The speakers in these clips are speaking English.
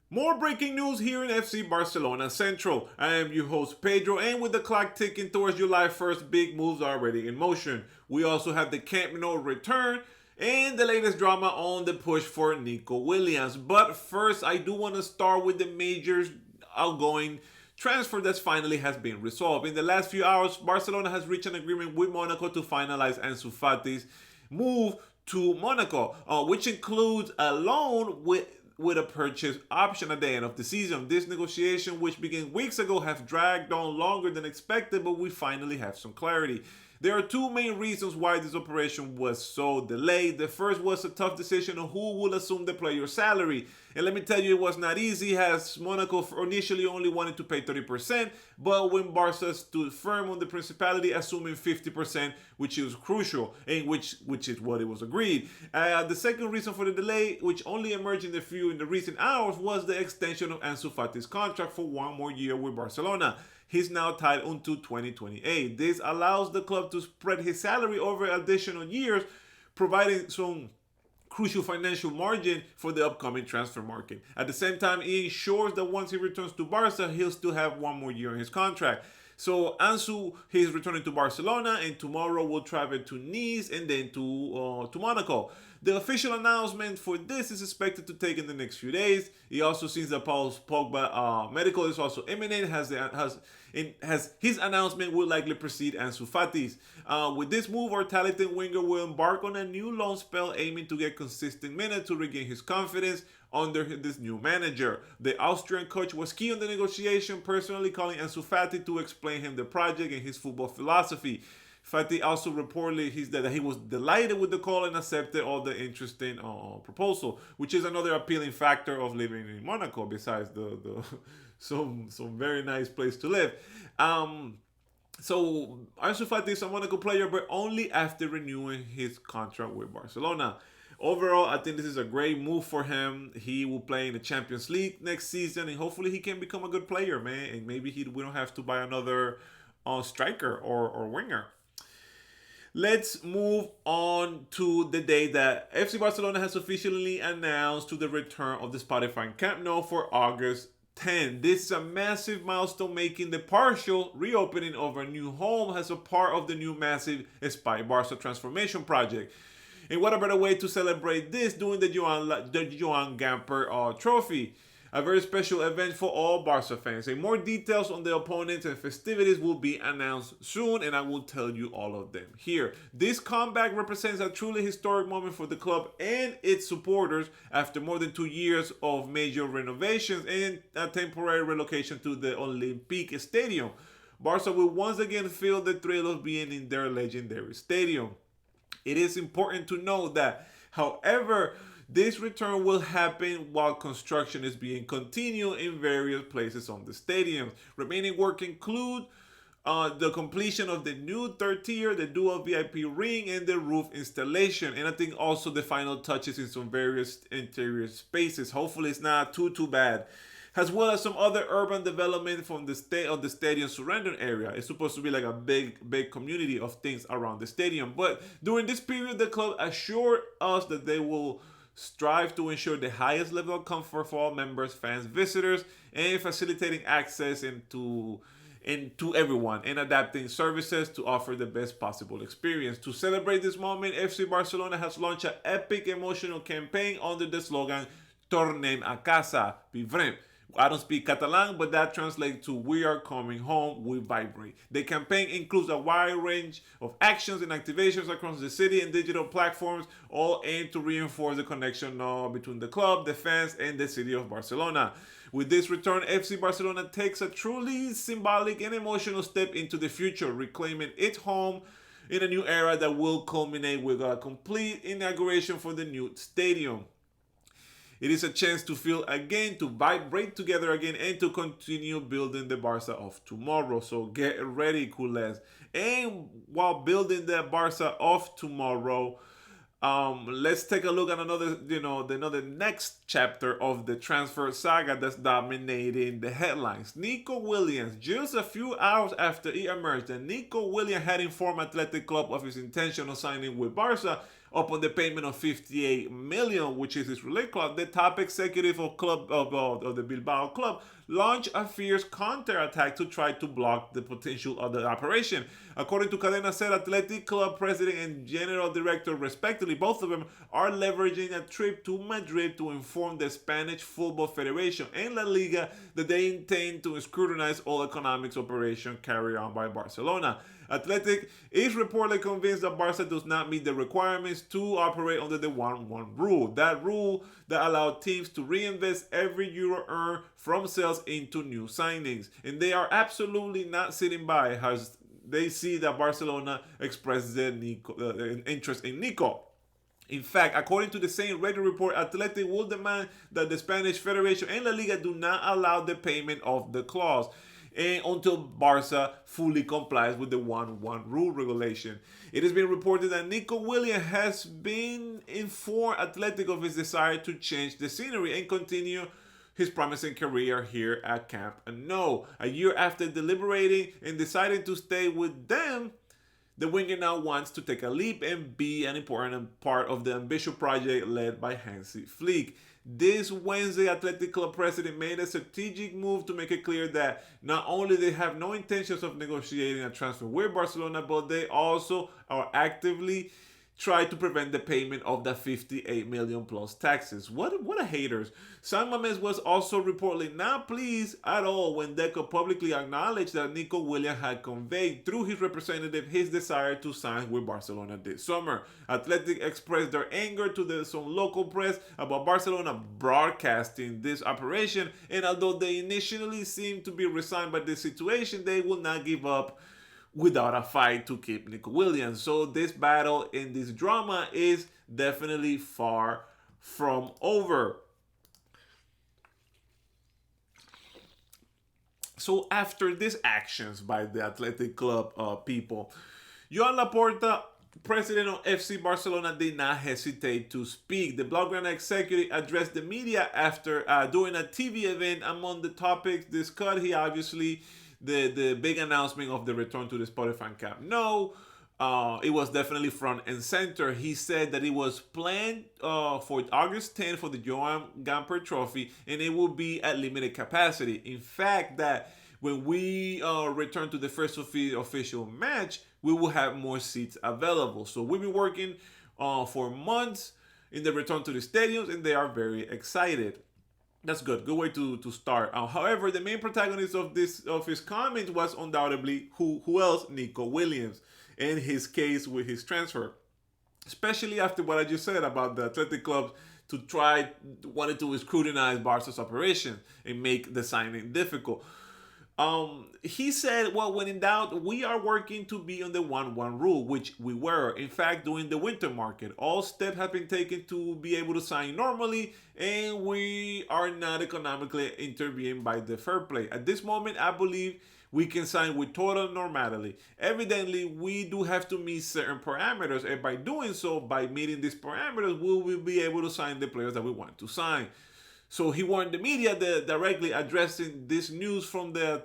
More breaking news here in FC Barcelona Central. I am your host Pedro, and with the clock ticking towards July 1st, big moves are already in motion. We also have the Camp Nou return and the latest drama on the push for Nico Williams. But first, I do want to start with the major outgoing transfer that finally has been resolved. In the last few hours, Barcelona has reached an agreement with Monaco to finalize Ansu Fati's move to Monaco, which includes a loan with a purchase option at the end of the season. This negotiation, which began weeks ago, have dragged on longer than expected, but we finally have some clarity. There are two main reasons why this operation was so delayed. The first was a tough decision on who will assume the player's salary. And let me tell you, it was not easy, as Monaco initially only wanted to pay 30%, but when Barca stood firm on the principality, assuming 50%, which is crucial, and which is what it was agreed. The second reason for the delay, which only emerged in the recent hours, was the extension of Ansu Fati's contract for one more year with Barcelona. He's now tied until 2028. This allows the club to spread his salary over additional years, providing some crucial financial margin for the upcoming transfer market. At the same time, he ensures that once he returns to Barca, he'll still have one more year in his contract. So Ansu, he's returning to Barcelona, and tomorrow we'll travel to Nice and then to Monaco. The official announcement for this is expected to take in the next few days. It also seems that Paul Pogba medical is also imminent. Has his announcement will likely precede Ansu Fati's. With this move, our talented winger will embark on a new loan spell, aiming to get consistent minutes to regain his confidence under this new manager. The Austrian coach was key on the negotiation, personally calling Ansu Fati to explain him the project and his football philosophy. Fati also reportedly that he was delighted with the call and accepted all the interesting proposal, which is another appealing factor of living in Monaco, besides the some very nice place to live. So Ansu Fati is a Monaco player, but only after renewing his contract with Barcelona. Overall, I think this is a great move for him. He will play in the Champions League next season, and hopefully he can become a good player, man. And maybe we don't have to buy another striker or winger. Let's move on to the day that FC Barcelona has officially announced to the return of the Spotify Camp Nou for August 10. This is a massive milestone, making the partial reopening of a new home as a part of the new massive Spy Barca transformation project. And what a better way to celebrate this during the Joan Gamper Trophy. A very special event for all Barca fans. And more details on the opponents and festivities will be announced soon, and I will tell you all of them here. This comeback represents a truly historic moment for the club and its supporters after more than 2 years of major renovations and a temporary relocation to the Olympique Stadium. Barca will once again feel the thrill of being in their legendary stadium. It is important to note that, however, this return will happen while construction is being continued in various places on the stadium. Remaining work include the completion of the new third tier, the dual VIP ring, and the roof installation. And I think also the final touches in some various interior spaces. Hopefully it's not too bad. As well as some other urban development from the stadium surrounding area. It's supposed to be like a big community of things around the stadium. But during this period, the club assured us that they will strive to ensure the highest level of comfort for all members, fans, visitors, and facilitating access into everyone, and adapting services to offer the best possible experience. To celebrate this moment, FC Barcelona has launched an epic emotional campaign under the slogan Tornem a casa, vivrem. I don't speak Catalan, but that translates to "We are coming home, we vibrate." The campaign includes a wide range of actions and activations across the city and digital platforms, all aimed to reinforce the connection between the club, the fans, and the city of Barcelona. With this return, FC Barcelona takes a truly symbolic and emotional step into the future, reclaiming its home in a new era that will culminate with a complete inauguration for the new stadium. It is a chance to feel again, to vibrate together again, and to continue building the Barca of tomorrow. So get ready, culés. And while building the Barca of tomorrow, let's take a look at another next chapter of the transfer saga that's dominating the headlines. Nico Williams, just a few hours after it emerged that Nico Williams had informed Athletic Club of his intention of signing with Barca, upon the payment of 58 million, which is his release clause, the top executive of the Bilbao club launched a fierce counterattack to try to block the potential of the operation. According to Cadena Ser, Athletic Club president and general director, respectively, both of them are leveraging a trip to Madrid to inform the Spanish Football Federation and La Liga that they intend to scrutinize all economics operations carried on by Barcelona. Athletic is reportedly convinced that Barca does not meet the requirements to operate under the 1-1 rule. That rule that allowed teams to reinvest every euro earned from sales into new signings. And they are absolutely not sitting by as they see that Barcelona expressed their interest in Nico. In fact, according to the same Record report, Athletic will demand that the Spanish Federation and La Liga do not allow the payment of the clause and until Barca fully complies with the 1-1 rule regulation. It has been reported that Nico Williams has been informed Athletic of his desire to change the scenery and continue his promising career here at Camp Nou. A year after deliberating and deciding to stay with them, the winger now wants to take a leap and be an important part of the ambitious project led by Hansi Flick. This Wednesday, Athletic Club president made a strategic move to make it clear that not only they have no intentions of negotiating a transfer with Barcelona, but they also are actively try to prevent the payment of the 58 million plus taxes. What a haters. San Mamés was also reportedly not pleased at all when Deco publicly acknowledged that Nico Williams had conveyed through his representative his desire to sign with Barcelona this summer. Athletic expressed their anger to some local press about Barcelona broadcasting this operation, and although they initially seemed to be resigned by the situation, they will not give up without a fight to keep Nico Williams. So this battle and this drama is definitely far from over. So after these actions by the Athletic Club people, Joan Laporta, president of FC Barcelona, did not hesitate to speak. The Blaugrana executive addressed the media after doing a TV event. Among the topics discussed, he obviously the big announcement of the return to the Spotify Camp Nou. It was definitely front and center. He said that it was planned for August 10th for the Joan Gamper Trophy, and it will be at limited capacity. In fact, that when we return to the first official match, we will have more seats available. So we've been working for months in the return to the stadiums, and they are very excited. That's good. Good way to start. However, the main protagonist of his comment was undoubtedly who else? Nico Williams, and his case with his transfer, especially after what I just said about the Athletic Club wanted to scrutinize Barca's operation and make the signing difficult. He said, well, when in doubt, we are working to be on the 1-1 rule, which we were. In fact, during the winter market, all steps have been taken to be able to sign normally, and we are not economically intervened by the fair play. At this moment, I believe we can sign with total normality. Evidently, we do have to meet certain parameters, and by doing so, by meeting these parameters, we will be able to sign the players that we want to sign. So he warned the media that directly addressing this news from the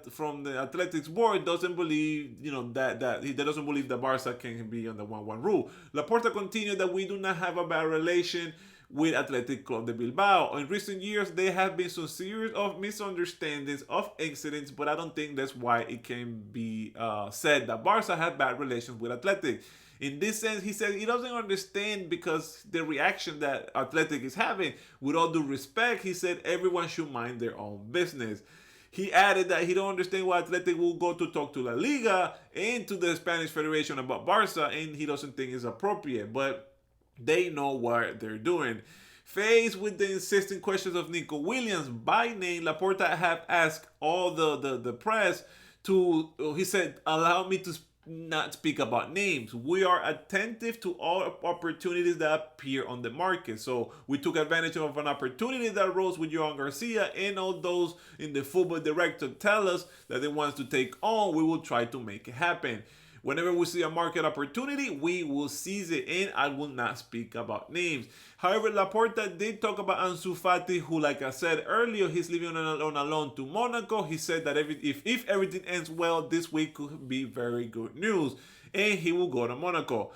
Athletics board doesn't believe, that he doesn't believe that Barca can be on the 1-1 rule. Laporta continued that we do not have a bad relation with Athletic Club de Bilbao. In recent years, there have been some series of misunderstandings, of incidents, but I don't think that's why it can be said that Barca had bad relations with Athletic. In this sense, he said he doesn't understand because the reaction that Athletic is having. With all due respect, he said everyone should mind their own business. He added that he don't understand why Athletic will go to talk to La Liga and to the Spanish Federation about Barca, and he doesn't think it's appropriate. But they know what they're doing. Faced with the insistent questions of Nico Williams by name, Laporta have asked all the press to, he said, allow me to not speak about names. We are attentive to all opportunities that appear on the market. So we took advantage of an opportunity that arose with Johan Garcia, and all those in the football director tell us that they want to take on, we will try to make it happen. Whenever we see a market opportunity, we will seize it, and I will not speak about names. However, Laporta did talk about Ansu Fati, who, like I said earlier, he's leaving on a loan to Monaco. He said that if everything ends well, this week could be very good news, and he will go to Monaco.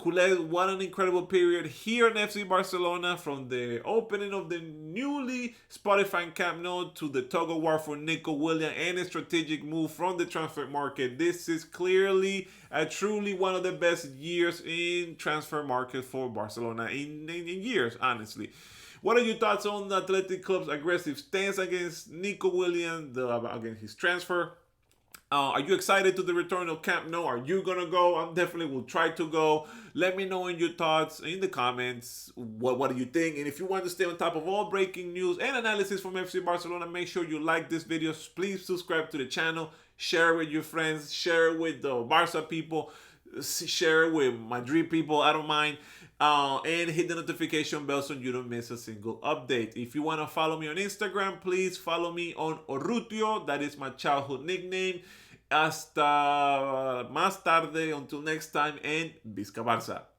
Culé, what an incredible period here in FC Barcelona, from the opening of the newly Spotify Camp Nou to the tug of war for Nico Williams and a strategic move from the transfer market. This is clearly truly one of the best years in transfer market for Barcelona in years, honestly. What are your thoughts on the Athletic Club's aggressive stance against Nico Williams, against his transfer? Are you excited to the return of Camp Nou? Are you gonna go? I definitely will try to go. Let me know in your thoughts in the comments. What do you think? And if you want to stay on top of all breaking news and analysis from FC Barcelona, make sure you like this video. Please subscribe to the channel. Share it with your friends. Share it with the Barca people. Share it with Madrid people. I don't mind. And hit the notification bell so you don't miss a single update. If you want to follow me on Instagram, please follow me on Orrutio. That is my childhood nickname. Hasta más tarde. Until next time, and Visca Barça.